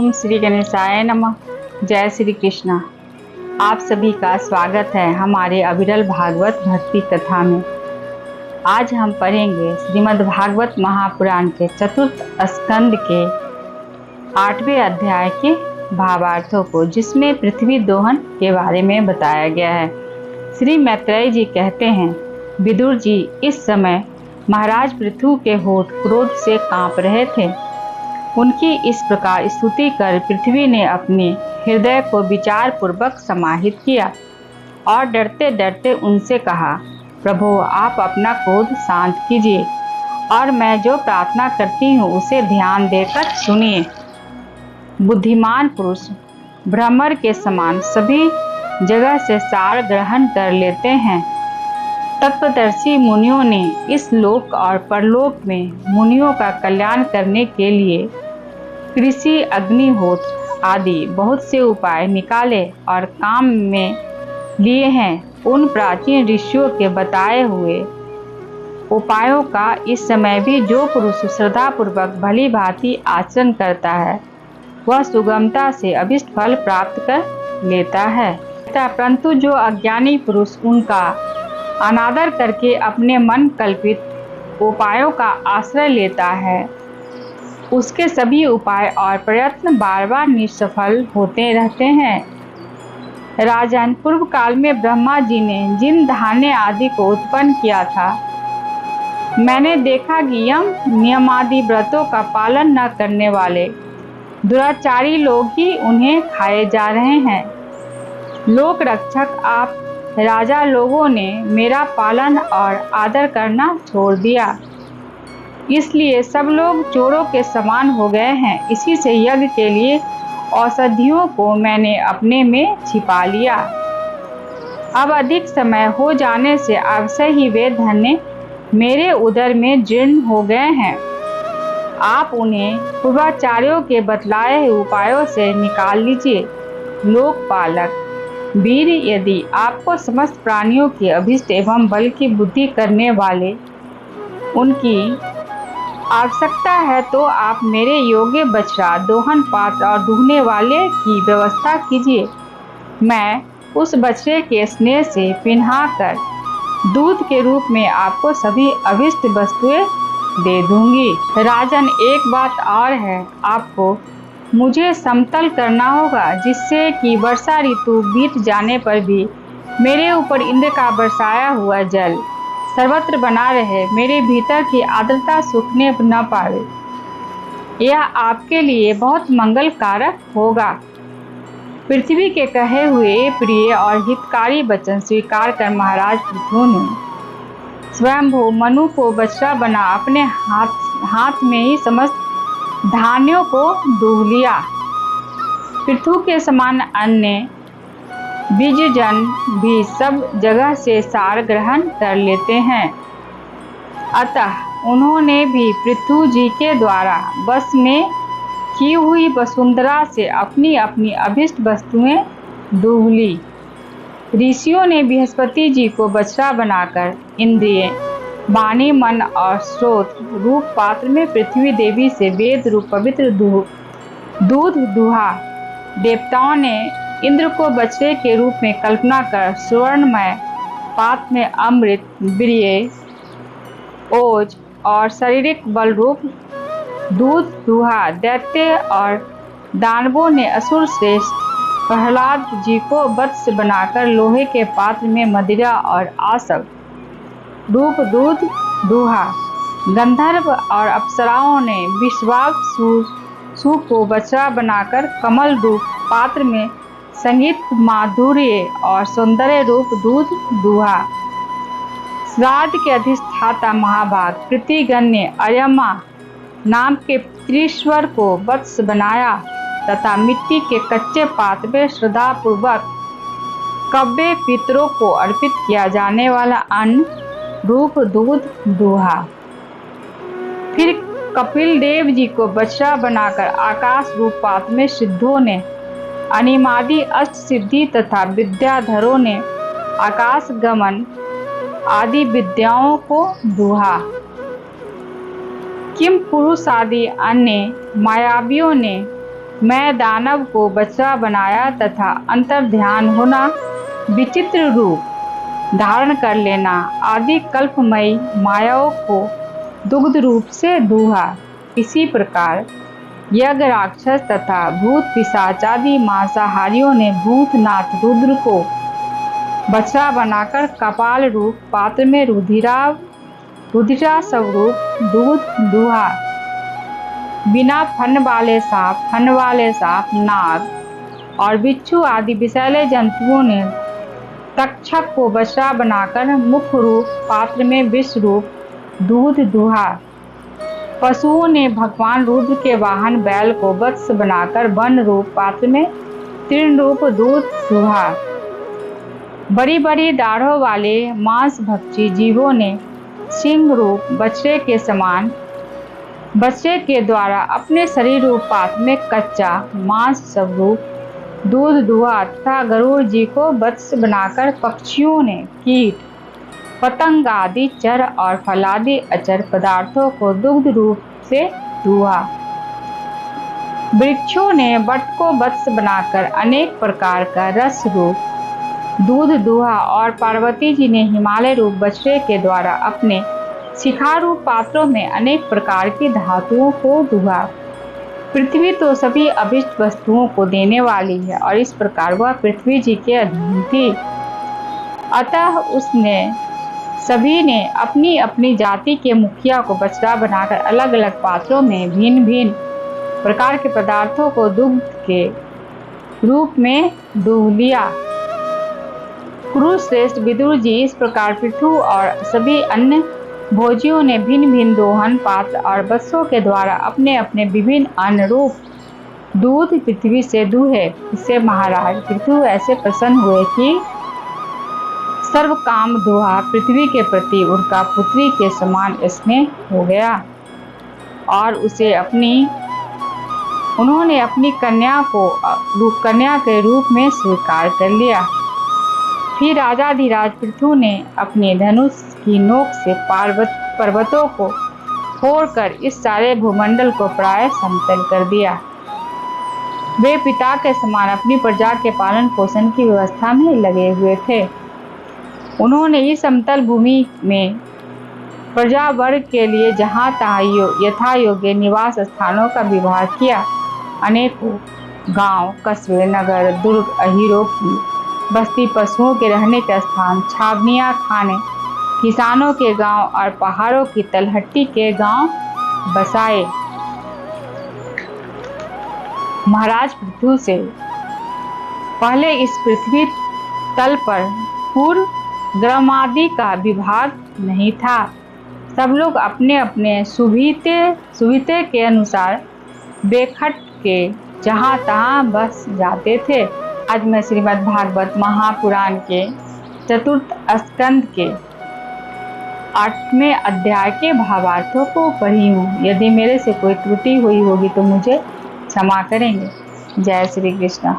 ओम श्री गणेशाय नमः। जय श्री कृष्णा। आप सभी का स्वागत है हमारे अविरल भागवत भक्ति कथा में। आज हम पढ़ेंगे श्रीमद् भागवत महापुराण के चतुर्थ स्कंद के 8वें अध्याय के भावार्थों को, जिसमें पृथ्वी दोहन के बारे में बताया गया है। श्री मैत्रेय जी कहते हैं, विदुर जी, इस समय महाराज पृथु के होठ क्रोध से कांप रहे थे। उनकी इस प्रकार स्तुति कर पृथ्वी ने अपने हृदय को विचार पूर्वक समाहित किया और डरते डरते उनसे कहा, प्रभु आप अपना क्रोध शांत कीजिए और मैं जो प्रार्थना करती हूँ उसे ध्यान देकर सुनिए। बुद्धिमान पुरुष भ्रमर के समान सभी जगह से सार ग्रहण कर लेते हैं। तत्वदर्शी मुनियों ने इस लोक और परलोक में मुनियों का कल्याण करने के लिए कृषि, अग्निहोत्र आदि बहुत से उपाय निकाले और काम में लिए हैं। उन प्राचीन ऋषियों के बताए हुए उपायों का इस समय भी जो पुरुष श्रद्धापूर्वक भली भांति आचरण करता है वह सुगमता से अभिष्ट फल प्राप्त कर लेता है, परंतु जो अज्ञानी पुरुष उनका अनादर करके अपने मन कल्पित उपायों का आश्रय लेता है, उसके सभी उपाय और प्रयत्न बार बार निष्फल होते रहते हैं। राजन, पूर्व काल में ब्रह्मा जी ने जिन धान्य आदि को उत्पन्न किया था, मैंने देखा कि यम नियमादि व्रतों का पालन न करने वाले दुराचारी लोग ही उन्हें खाए जा रहे हैं। लोक रक्षक आप राजा लोगों ने मेरा पालन और आदर करना छोड़ दिया, इसलिए सब लोग चोरों के समान हो गए हैं। इसी से यज्ञ के लिए औषधियों को मैंने अपने में छिपा लिया। अब अधिक समय हो जाने से अवश्य ही वे धान्य मेरे उदर में जीर्ण हो गए हैं। आप उन्हें पूर्वाचार्यों के बतलाए हुए उपायों से निकाल लीजिए। लोकपालक वीर, यदि आपको समस्त प्राणियों की अभिष्ट एवं बल की बुद्धि करने वाले उनकी आवश्यकता है तो आप मेरे योग्य बछड़ा, दोहन पात्र और दूहने वाले की व्यवस्था कीजिए। मैं उस बछड़े के स्नेह से पिन्हाकर दूध के रूप में आपको सभी अभिष्ट वस्तुएं दे दूंगी। राजन, एक बात और है, आपको मुझे समतल करना होगा, जिससे कि वर्षा ऋतु बीत जाने पर भी मेरे ऊपर इंद्र का बरसाया हुआ जल सर्वत्र बना रहे, मेरे भीतर की आर्द्रता सूखने न पावे। यह आपके लिए बहुत मंगल कारक होगा। पृथ्वी के कहे हुए प्रिय और हितकारी वचन स्वीकार कर महाराज पृथु ने स्वयंभू मनु को बछड़ा बना अपने हाथ में ही समस्त धान्यों को दूह लिया। पृथु के समान अन्य बीजजन भी सब जगह से सार ग्रहण कर लेते हैं, अतः उन्होंने भी पृथु जी के द्वारा बस में की हुई वसुंधरा से अपनी अपनी अभिष्ट वस्तुएं दूह ली। ऋषियों ने बृहस्पति जी को बछड़ा बनाकर इंद्रिय, वाणी, मन और स्रोत रूप पात्र में पृथ्वी देवी से वेद रूप पवित्र दूध दूहा। देवताओं ने इंद्र को बछड़े के रूप में कल्पना कर सुवर्णमय पात्र में अमृत, वीर्य, ओज और शारीरिक बल रूप दूध दूहा। दैत्य और दानवों ने असुर श्रेष्ठ प्रहलाद जी को वत्स बनाकर लोहे के पात्र में मदिरा और आसव रूप दूध दूहा। गंधर्व और अप्सराओं ने विश्वावसु को बछड़ा बनाकर कमल रूप पात्र में संगीत, माधुर्य और सौंदर्य रूप दूध दूहा। श्राद्ध के अधिष्ठाता महाभाग कृतिगण ने अयमा नाम के त्रिश्वर को वत्स बनाया तथा मिट्टी के कच्चे पात्र में श्रद्धा पूर्वक कव्य पितरों को अर्पित किया जाने वाला अन्न रूप दूध दूहा। फिर कपिल देव जी को बछड़ा बनाकर आकाश रूप पात्र में सिद्धों ने अनिमादि अष्ट सिद्धि तथा विद्याधरों ने आकाश गमन आदि विद्याओं को दूहा। किम पुरुष आदि अन्य मायावियों ने मैं दानव को बछड़ा बनाया तथा अंतर्ध्यान होना, विचित्र रूप धारण कर लेना आदि कल्पमयी मायाओं को दुग्ध रूप से दूहा। इसी प्रकार यज्ञ राक्षस तथा भूत पिशाच आदि मांसाहारियों ने भूतनाथ रुद्र को बछड़ा बनाकर कपाल रूप पात्र में रुधिरा स्वरूप दूध दूहा। बिना फन वाले सांप, नाग और बिच्छू आदि विषैले जंतुओं ने तक्षक को बछड़ा बनाकर मुख रूप पात्र में विष रूप दूध दूहा। पशुओं ने भगवान रुद्र के वाहन बैल को वत्स बनाकर वन रूप पात्र में तृण रूप दूध दूहा। बड़ी बड़ी दाढ़ों वाले मांस भक्षी जीवों ने सिंह रूप बछड़े के समान बच्चे के द्वारा अपने शरीर रूप पात्र में कच्चा मांस स्वरूप दूध दुहा तथा गरुड़ जी को वत्स बनाकर पक्षियों ने कीट पतंग आदि चर और फलादि अचर पदार्थों को दुग्ध रूप से दुहा। वृक्षों ने वट को वत्स बनाकर अनेक प्रकार का रस रूप दूध दुहा और पार्वती जी ने हिमालय रूप बछड़े के द्वारा अपने शिखा रूप पात्रों में अनेक प्रकार की धातुओं को दुहा। पृथ्वी तो सभी अभिष्ट वस्तुओं को देने वाली है और इस प्रकार वह पृथ्वी जी के अधीन थी। अतः उसने सभी ने अपनी अपनी जाति के मुखिया को बछड़ा बनाकर अलग अलग पात्रों में भिन्न भिन्न प्रकार के पदार्थों को दुग्ध के रूप में दूह लिया। कुरुश्रेष्ठ विदुर जी इस प्रकार पृथु और सभी अन्य भोजियों ने भिन्न भिन्न दोहन पात्र और बत्सों के द्वारा अपने अपने विभिन्न अन्न रूप दूध पृथ्वी से दूहे। इससे महाराज पृथु ऐसे प्रसन्न हुए कि सर्व काम दुहा पृथ्वी के प्रति उनका पुत्री के समान स्नेह हो गया और उन्होंने अपनी कन्या के रूप में स्वीकार कर लिया। फिर राजाधिराज पृथु ने अपने धनुष की नोक से पर्वतों को फोड़कर इस सारे भूमंडल को प्राय समतल कर दिया। वे पिता के समान अपनी प्रजा के पालन पोषण की व्यवस्था में लगे हुए थे। उन्होंने इस समतल भूमि में प्रजा वर्ग के लिए जहाँ तहाँ यथा योग्य निवास स्थानों का विभाग किया। अनेकों गांव, कस्बे, नगर, दुर्ग, अहीरों की बस्ती, पशुओं के रहने के स्थान, छावनियाँ, खाने, किसानों के गांव और पहाड़ों की तलहटी के गांव बसाए। महाराज पृथु से पहले इस पृथ्वी तल पर पूर्व ग्रामादि का विभाग नहीं था। सब लोग अपने अपने सुविधे के अनुसार बेखट के जहाँ तहाँ बस जाते थे। आज मैं श्रीमद् भागवत महापुराण के चतुर्थ स्कंद के 8वें अध्याय के भावार्थों को पढ़ी हूँ। यदि मेरे से कोई त्रुटि हुई होगी तो मुझे क्षमा करेंगे। जय श्री कृष्ण।